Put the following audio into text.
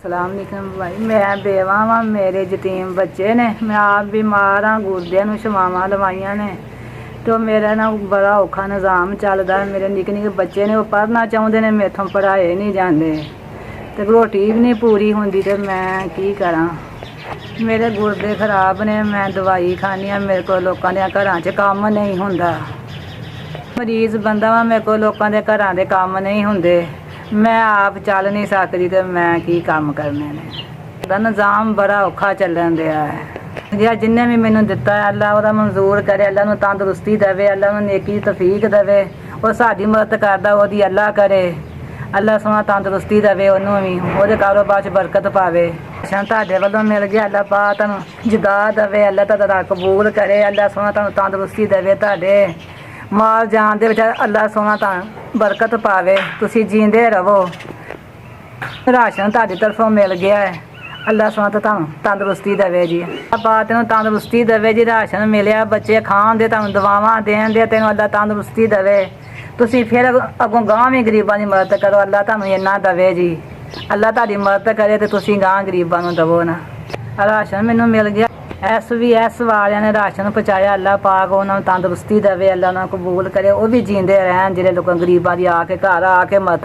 सलामकुम भाई, मैं बेवा वा, मेरे यतीम बच्चे ने, मैं आप बीमार हाँ, गुर्दे नूं छवावां लवाइयां ने। तो मेरा ना बड़ा औखा निज़ाम चलदा है। मेरे निक्के निक्के बच्चे ने, वो पढ़ना चाहुंदे ने, मेथों पढ़ाए नहीं जांदे ते रोटी भी नहीं पूरी होंदी, ते मैं की करां। मेरे गुर्दे खराब ने, मैं दवाई खानी आ, मेरे को लोकां दे घरां च काम नहीं हुंदा। मरीज़ बंदा वा, मेरे को लोकां दे घरां दे काम नहीं हुंदे। मैं आप चल नहीं सकदी ते मैं की काम करने ने। दा निज़ाम बड़ा औखा चलन दिया है। जिहा जिन्ने भी मैनूं दित्ता है, अल्लाह ओहदा मंजूर करे, अल्लाह नूं तंदुरुस्ती देवे, अल्लाह नूं नेकी तौफीक देवे। और साडी मदद करदा ओहदी अल्लाह करे। अल्लाह सोहना तंदुरुस्ती देवे ओनूं भी, ओहदे कारोबार च बरकत पावे। अच्छा तुहाडे वल्लों मिल गया, अल्लाह पाक तुहानूं जदा देवे, अल्लाह तुहाडा कबूल करे, अल्लाह सोहना तुहानूं तंदुरुस्ती देवे। तुहाडे माल जान दे विच अल्लाह सोहना तुहानूं बरकत पावे, तुसीं जींदे रवो। राशन तुहाडी तरफों मिल गया है, अल्लाह सोहना तुहानूं तंदुरुस्ती देवे जी। पाक तैनूं तंदुरुस्ती देवे जी। राशन मिलिया, बच्चे खाण दे, तुहानूं दवावां देण दे, तैनूं अल्लाह तंदुरुस्ती देवे। तुसीं फिर अगों गांह भी गरीबां दी मदद करो, अल्लाह तुहानूं इन्ना देवे जी। अल्लाह तुहाडी मदद करे ते तुसीं गांह गरीबां नूं दवो ना। राशन मैनूं मिल गया, SVS वालियां ने राशन पहुँचाया, अल्लाह पाक उन्हां नूं तंदुरुस्ती देवे, अल्लाह उन्हां नूं कबूल करे, वो भी जींदे रहन, जिहड़े लोकां गरीबां दी आके घर आके मदद